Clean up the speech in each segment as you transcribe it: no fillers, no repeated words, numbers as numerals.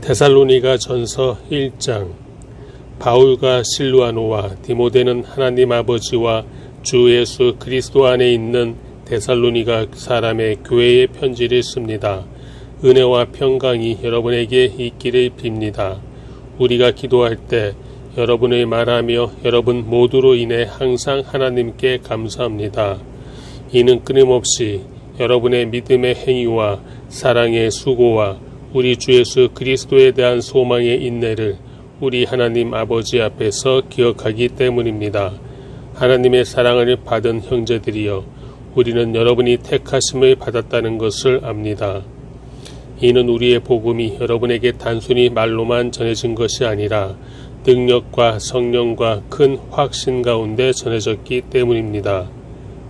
데살로니가 전서 1장. 바울과 실루아노와 디모데는 하나님 아버지와 주 예수 그리스도 안에 있는 데살로니가 사람의 교회의 편지를 씁니다. 은혜와 평강이 여러분에게 있기를 빕니다. 우리가 기도할 때 여러분의 말하며 여러분 모두로 인해 항상 하나님께 감사합니다. 이는 끊임없이 여러분의 믿음의 행위와 사랑의 수고와 우리 주 예수 그리스도에 대한 소망의 인내를 우리 하나님 아버지 앞에서 기억하기 때문입니다. 하나님의 사랑을 받은 형제들이여, 우리는 여러분이 택하심을 받았다는 것을 압니다. 이는 우리의 복음이 여러분에게 단순히 말로만 전해진 것이 아니라 능력과 성령과 큰 확신 가운데 전해졌기 때문입니다.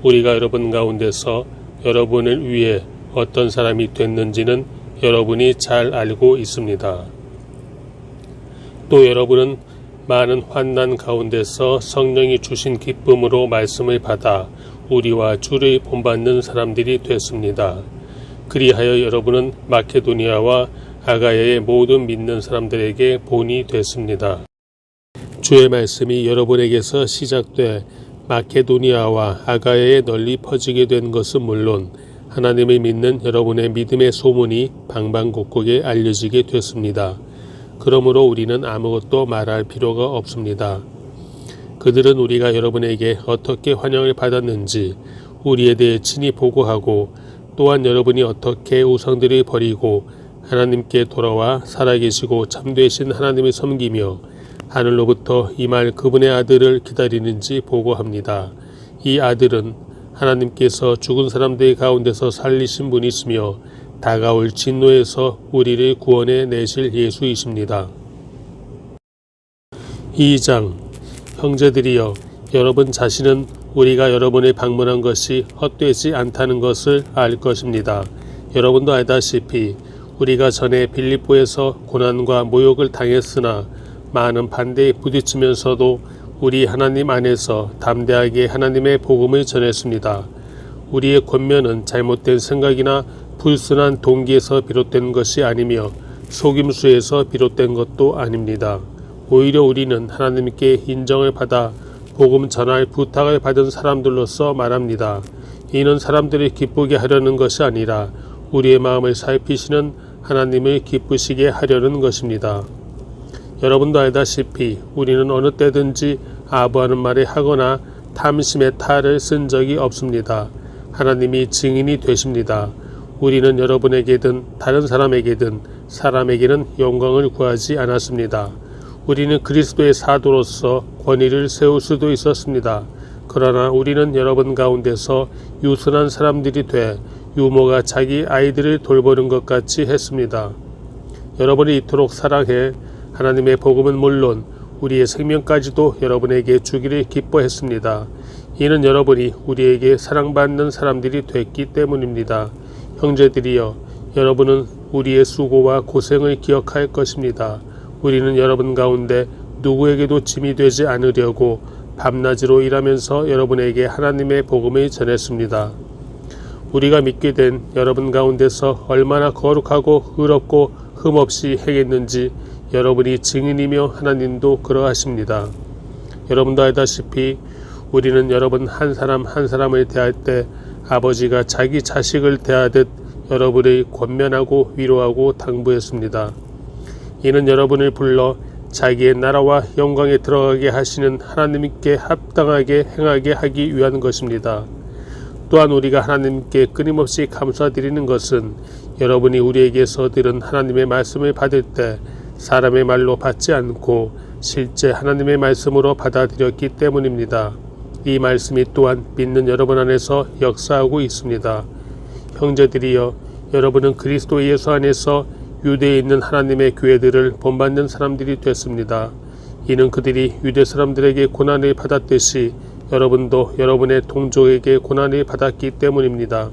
우리가 여러분 가운데서 여러분을 위해 어떤 사람이 됐는지는 여러분이 잘 알고 있습니다. 또 여러분은 많은 환난 가운데서 성령이 주신 기쁨으로 말씀을 받아 우리와 주를 본받는 사람들이 됐습니다. 그리하여 여러분은 마케도니아와 아가야의 모든 믿는 사람들에게 본이 됐습니다. 주의 말씀이 여러분에게서 시작돼 마케도니아와 아가야에 널리 퍼지게 된 것은 물론 하나님을 믿는 여러분의 믿음의 소문이 방방곡곡에 알려지게 됐습니다. 그러므로 우리는 아무것도 말할 필요가 없습니다. 그들은 우리가 여러분에게 어떻게 환영을 받았는지 우리에 대해 친히 보고하고, 또한 여러분이 어떻게 우상들을 버리고 하나님께 돌아와 살아계시고 참되신 하나님을 섬기며 하늘로부터 임할 그분의 아들을 기다리는지 보고합니다. 이 아들은 하나님께서 죽은 사람들 가운데서 살리신 분이시며 다가올 진노에서 우리를 구원해 내실 예수이십니다. 2장. 형제들이여, 여러분 자신은 우리가 여러분을 방문한 것이 헛되지 않다는 것을 알 것입니다. 여러분도 알다시피 우리가 전에 빌립보에서 고난과 모욕을 당했으나 많은 반대에 부딪히면서도 우리 하나님 안에서 담대하게 하나님의 복음을 전했습니다. 우리의 권면은 잘못된 생각이나 불순한 동기에서 비롯된 것이 아니며 속임수에서 비롯된 것도 아닙니다. 오히려 우리는 하나님께 인정을 받아 복음 전할 부탁을 받은 사람들로서 말합니다. 이는 사람들을 기쁘게 하려는 것이 아니라 우리의 마음을 살피시는 하나님을 기쁘시게 하려는 것입니다. 여러분도 알다시피 우리는 어느 때든지 아부하는 말을 하거나 탐심의 탈을 쓴 적이 없습니다. 하나님이 증인이 되십니다. 우리는 여러분에게든 다른 사람에게는 영광을 구하지 않았습니다. 우리는 그리스도의 사도로서 권위를 세울 수도 있었습니다. 그러나 우리는 여러분 가운데서 유순한 사람들이 돼 유모가 자기 아이들을 돌보는 것 같이 했습니다. 여러분이 이토록 사랑해 하나님의 복음은 물론 우리의 생명까지도 여러분에게 주기를 기뻐했습니다. 이는 여러분이 우리에게 사랑받는 사람들이 됐기 때문입니다. 형제들이여, 여러분은 우리의 수고와 고생을 기억할 것입니다. 우리는 여러분 가운데 누구에게도 짐이 되지 않으려고 밤낮으로 일하면서 여러분에게 하나님의 복음을 전했습니다. 우리가 믿게 된 여러분 가운데서 얼마나 거룩하고 의롭고 흠없이 행했는지 여러분이 증인이며 하나님도 그러하십니다. 여러분도 알다시피 우리는 여러분 한 사람 한 사람을 대할 때 아버지가 자기 자식을 대하듯 여러분을 권면하고 위로하고 당부했습니다. 이는 여러분을 불러 자기의 나라와 영광에 들어가게 하시는 하나님께 합당하게 행하게 하기 위한 것입니다. 또한 우리가 하나님께 끊임없이 감사드리는 것은 여러분이 우리에게서 들은 하나님의 말씀을 받을 때 사람의 말로 받지 않고 실제 하나님의 말씀으로 받아들였기 때문입니다. 이 말씀이 또한 믿는 여러분 안에서 역사하고 있습니다. 형제들이여, 여러분은 그리스도 예수 안에서 유대에 있는 하나님의 교회들을 본받는 사람들이 됐습니다. 이는 그들이 유대 사람들에게 고난을 받았듯이 여러분도 여러분의 동족에게 고난을 받았기 때문입니다.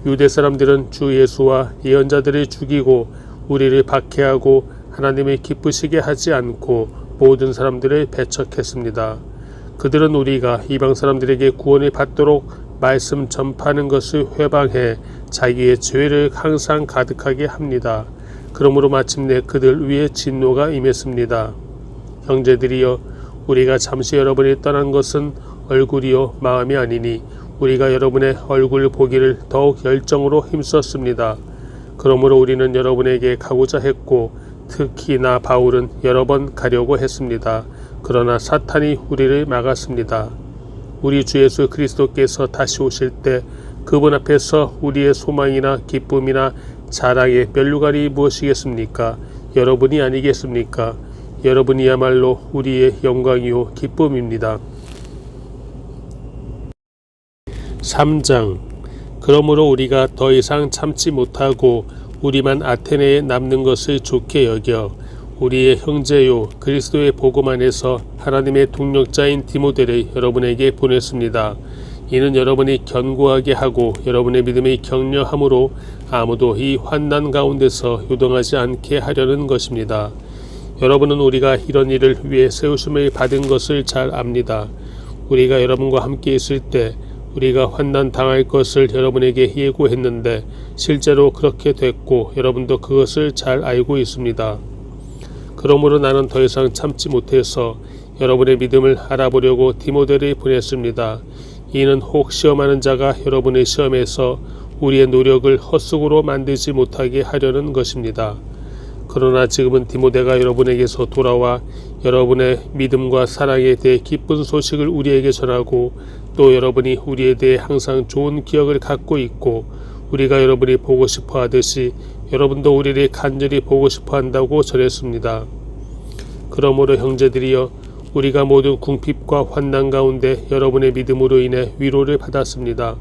유대 사람들은 주 예수와 예언자들을 죽이고 우리를 박해하고 하나님을 기쁘시게 하지 않고 모든 사람들을 배척했습니다. 그들은 우리가 이방 사람들에게 구원을 받도록 말씀 전파하는 것을 회방해 자기의 죄를 항상 가득하게 합니다. 그러므로 마침내 그들 위에 진노가 임했습니다. 형제들이여, 우리가 잠시 여러분이 떠난 것은 얼굴이요 마음이 아니니 우리가 여러분의 얼굴 보기를 더욱 열정으로 힘썼습니다. 그러므로 우리는 여러분에게 가고자 했고 특히 나 바울은 여러 번 가려고 했습니다. 그러나 사탄이 우리를 막았습니다. 우리 주 예수 그리스도께서 다시 오실 때 그분 앞에서 우리의 소망이나 기쁨이나 자랑의 면류관이 무엇이겠습니까? 여러분이 아니겠습니까? 여러분이야말로 우리의 영광이요 기쁨입니다. 3장. 그러므로 우리가 더 이상 참지 못하고 우리만 아테네에 남는 것을 좋게 여겨 우리의 형제요 그리스도의 복음 안에서 하나님의 동력자인 디모데를 여러분에게 보냈습니다. 이는 여러분이 견고하게 하고 여러분의 믿음이 격려함으로 아무도 이 환난 가운데서 요동하지 않게 하려는 것입니다. 여러분은 우리가 이런 일을 위해 세우심을 받은 것을 잘 압니다. 우리가 여러분과 함께 있을 때 우리가 환난 당할 것을 여러분에게 예고했는데 실제로 그렇게 됐고 여러분도 그것을 잘 알고 있습니다. 그러므로 나는 더 이상 참지 못해서 여러분의 믿음을 알아보려고 디모데를 보냈습니다. 이는 혹 시험하는 자가 여러분의 시험에서 우리의 노력을 헛수고로 만들지 못하게 하려는 것입니다. 그러나 지금은 디모데가 여러분에게서 돌아와 여러분의 믿음과 사랑에 대해 기쁜 소식을 우리에게 전하고 또 여러분이 우리에 대해 항상 좋은 기억을 갖고 있고 우리가 여러분이 보고 싶어 하듯이 여러분도 우리를 간절히 보고 싶어 한다고 전했습니다. 그러므로 형제들이여, 우리가 모든 궁핍과 환난 가운데 여러분의 믿음으로 인해 위로를 받았습니다.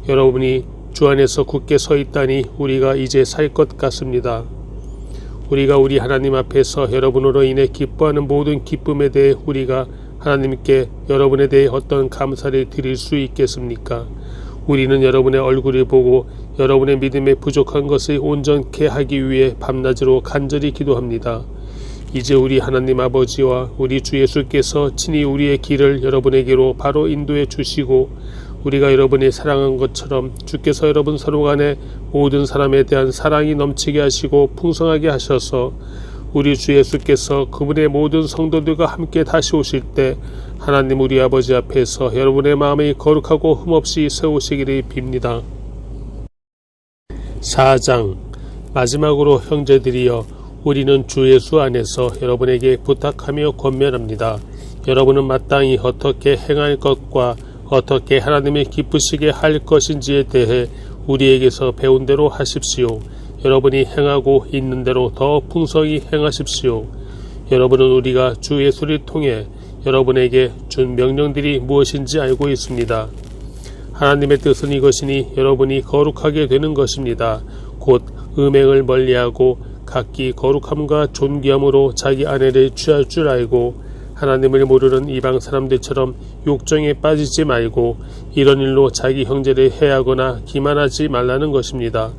여러분이 주 안에서 굳게 서 있다니 우리가 이제 살 것 같습니다. 우리가 우리 하나님 앞에서 여러분으로 인해 기뻐하는 모든 기쁨에 대해 우리가 하나님께 여러분에 대해 어떤 감사를 드릴 수 있겠습니까? 우리는 여러분의 얼굴을 보고 여러분의 믿음에 부족한 것을 온전케 하기 위해 밤낮으로 간절히 기도합니다. 이제 우리 하나님 아버지와 우리 주 예수께서 친히 우리의 길을 여러분에게로 바로 인도해 주시고 우리가 여러분이 사랑한 것처럼 주께서 여러분 서로 간에 모든 사람에 대한 사랑이 넘치게 하시고 풍성하게 하셔서 우리 주 예수께서 그분의 모든 성도들과 함께 다시 오실 때 하나님 우리 아버지 앞에서 여러분의 마음이 거룩하고 흠없이 세우시기를 빕니다. 4장. 마지막으로 형제들이여, 우리는 주 예수 안에서 여러분에게 부탁하며 권면합니다. 여러분은 마땅히 어떻게 행할 것과 어떻게 하나님을 기쁘시게 할 것인지에 대해 우리에게서 배운 대로 하십시오. 여러분이 행하고 있는 대로 더 풍성히 행하십시오. 여러분은 우리가 주 예수를 통해 여러분에게 준 명령들이 무엇인지 알고 있습니다. 하나님의 뜻은 이것이니 여러분이 거룩하게 되는 것입니다. 곧 음행을 멀리하고 각기 거룩함과 존귀함으로 자기 아내를 취할 줄 알고 하나님을 모르는 이방 사람들처럼 욕정에 빠지지 말고 이런 일로 자기 형제를 해하거나 기만하지 말라는 것입니다.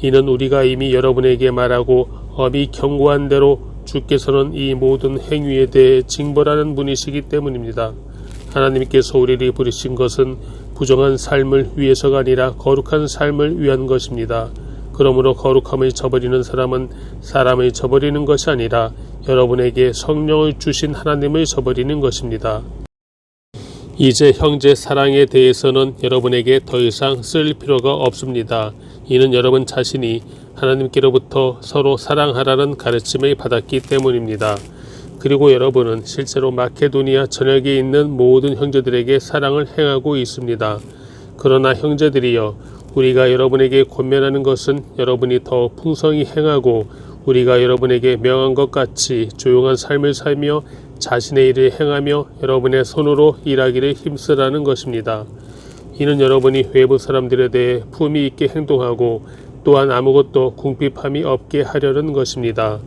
이는 우리가 이미 여러분에게 말하고 엄히 경고한 대로 주께서는 이 모든 행위에 대해 징벌하는 분이시기 때문입니다. 하나님께서 우리를 부르신 것은 부정한 삶을 위해서가 아니라 거룩한 삶을 위한 것입니다. 그러므로 거룩함을 저버리는 사람은 사람을 저버리는 것이 아니라 여러분에게 성령을 주신 하나님을 저버리는 것입니다. 이제 형제 사랑에 대해서는 여러분에게 더 이상 쓸 필요가 없습니다. 이는 여러분 자신이 하나님께로부터 서로 사랑하라는 가르침을 받았기 때문입니다. 그리고 여러분은 실제로 마케도니아 전역에 있는 모든 형제들에게 사랑을 행하고 있습니다. 그러나 형제들이여, 우리가 여러분에게 권면하는 것은 여러분이 더 풍성히 행하고 우리가 여러분에게 명한 것 같이 조용한 삶을 살며 자신의 일을 행하며 여러분의 손으로 일하기를 힘쓰라는 것입니다. 이는 여러분이 외부 사람들에 대해 품위 있게 행동하고 또한 아무것도 궁핍함이 없게 하려는 것입니다.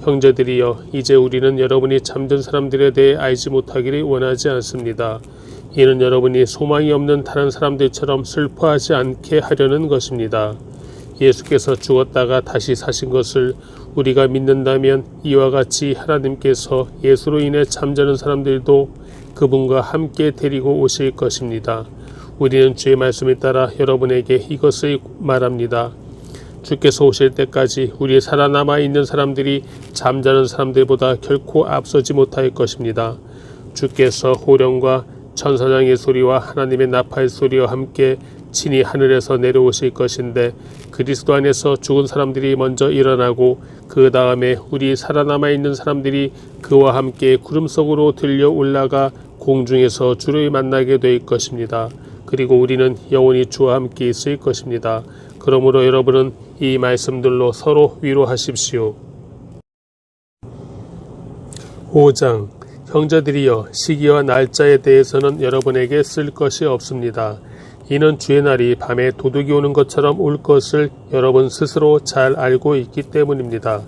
형제들이여, 이제 우리는 여러분이 잠든 사람들에 대해 알지 못하기를 원하지 않습니다. 이는 여러분이 소망이 없는 다른 사람들처럼 슬퍼하지 않게 하려는 것입니다. 예수께서 죽었다가 다시 사신 것을 우리가 믿는다면 이와 같이 하나님께서 예수로 인해 잠자는 사람들도 그분과 함께 데리고 오실 것입니다. 우리는 주의 말씀에 따라 여러분에게 이것을 말합니다. 주께서 오실 때까지 우리 살아남아 있는 사람들이 잠자는 사람들보다 결코 앞서지 못할 것입니다. 주께서 호령과 천사장의 소리와 하나님의 나팔 소리와 함께 친히 하늘에서 내려오실 것인데 그리스도 안에서 죽은 사람들이 먼저 일어나고 그 다음에 우리 살아남아 있는 사람들이 그와 함께 구름 속으로 들려 올라가 공중에서 주를 만나게 될 것입니다. 그리고 우리는 영원히 주와 함께 있을 것입니다. 그러므로 여러분은 이 말씀들로 서로 위로하십시오. 5장 형제들이여 시기와 날짜에 대해서는 여러분에게 쓸 것이 없습니다. 이는 주의 날이 밤에 도둑이 오는 것처럼 올 것을 여러분 스스로 잘 알고 있기 때문입니다.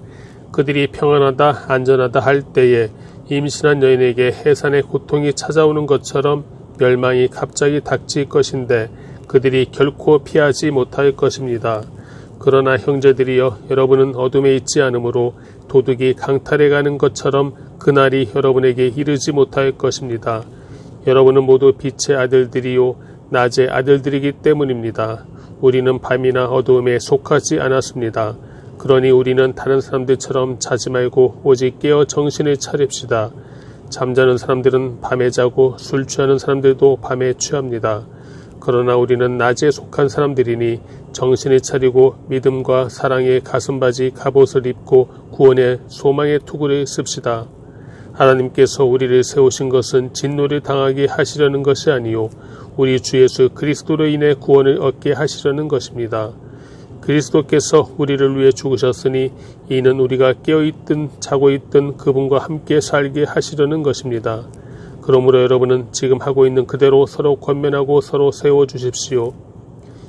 그들이 평안하다 안전하다 할 때에 임신한 여인에게 해산의 고통이 찾아오는 것처럼 멸망이 갑자기 닥칠 것인데 그들이 결코 피하지 못할 것입니다. 그러나 형제들이여 여러분은 어둠에 있지 않으므로 도둑이 강탈해 가는 것처럼 그날이 여러분에게 이르지 못할 것입니다. 여러분은 모두 빛의 아들들이요 낮의 아들들이기 때문입니다. 우리는 밤이나 어두움에 속하지 않았습니다. 그러니 우리는 다른 사람들처럼 자지 말고 오직 깨어 정신을 차립시다. 잠자는 사람들은 밤에 자고 술 취하는 사람들도 밤에 취합니다. 그러나 우리는 낮에 속한 사람들이니 정신을 차리고 믿음과 사랑의 가슴바지 갑옷을 입고 구원의 소망의 투구를 씁시다. 하나님께서 우리를 세우신 것은 진노를 당하게 하시려는 것이 아니요 우리 주 예수 그리스도로 인해 구원을 얻게 하시려는 것입니다. 그리스도께서 우리를 위해 죽으셨으니 이는 우리가 깨어있든 자고 있든 그분과 함께 살게 하시려는 것입니다. 그러므로 여러분은 지금 하고 있는 그대로 서로 권면하고 서로 세워주십시오.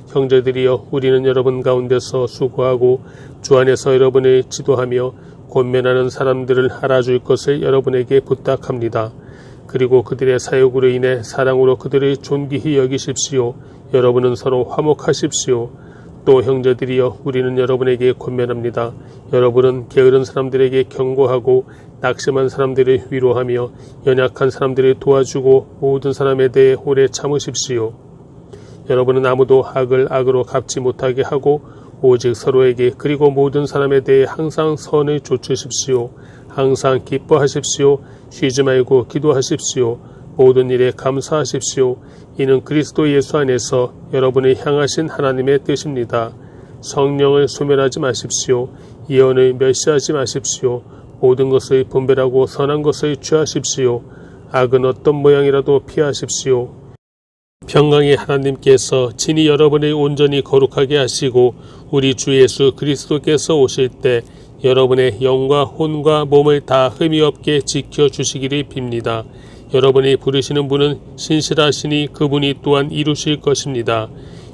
형제들이여 우리는 여러분 가운데서 수고하고 주 안에서 여러분을 지도하며 권면하는 사람들을 알아줄 것을 여러분에게 부탁합니다. 그리고 그들의 사역으로 인해 사랑으로 그들을 존귀히 여기십시오. 여러분은 서로 화목하십시오. 또 형제들이여 우리는 여러분에게 권면합니다. 여러분은 게으른 사람들에게 경고하고 낙심한 사람들을 위로하며 연약한 사람들을 도와주고 모든 사람에 대해 오래 참으십시오. 여러분은 아무도 악을 악으로 갚지 못하게 하고 오직 서로에게 그리고 모든 사람에 대해 항상 선을 좇으십시오. 항상 기뻐하십시오. 쉬지 말고 기도하십시오. 모든 일에 감사하십시오. 이는 그리스도 예수 안에서 여러분을 향하신 하나님의 뜻입니다. 성령을 소멸하지 마십시오. 예언을 멸시하지 마십시오. 모든 것을 분별하고 선한 것을 취하십시오. 악은 어떤 모양이라도 피하십시오. 평강의 하나님께서 친히 여러분을 온전히 거룩하게 하시고 우리 주 예수 그리스도께서 오실 때 여러분의 영과 혼과 몸을 다 흠이 없게 지켜주시기를 빕니다. 여러분이 부르시는 분은 신실하시니 그분이 또한 이루실 것입니다.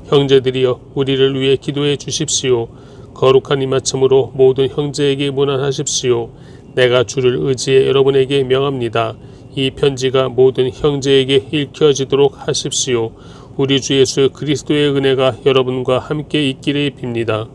형제들이여 우리를 위해 기도해 주십시오. 거룩한 이맞춤으로 모든 형제에게 문안하십시오. 내가 주를 의지해 여러분에게 명합니다. 이 편지가 모든 형제에게 읽혀지도록 하십시오. 우리 주 예수 그리스도의 은혜가 여러분과 함께 있기를 빕니다.